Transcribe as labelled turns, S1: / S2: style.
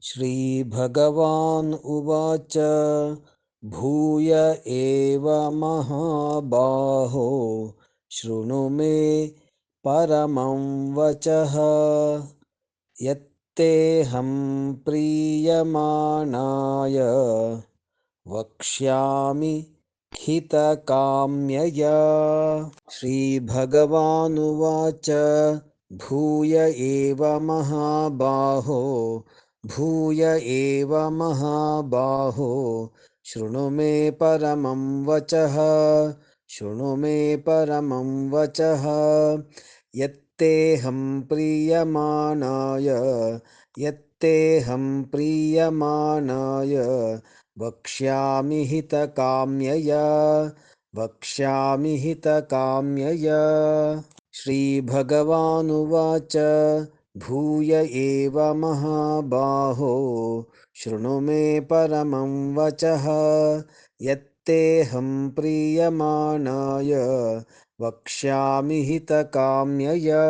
S1: श्रीभगवान् उवाच भूय एव महाबाहो शृणु मे परमं वचः यत्तेऽहं प्रीयमाणाय वक्ष्यामि हितकाम्यया। श्रीभगवानुवाच भूय एव महाबाहो भूय एव महाबाहो शृणु मे परमं वचः शृणु मे परमं वचः यत्तेऽहं प्रीयमाणाय यत्तेऽहं प्रीयमाणाय वक्ष्यामि हितकाम्यया वक्ष्यामि हितकाम्यया। श्रीभगवानुवाच भूय एव महाबाहो शृणु मे परमं वचः यत्तेऽहं प्रीयमाणाय वक्ष्यामि हितकाम्यया।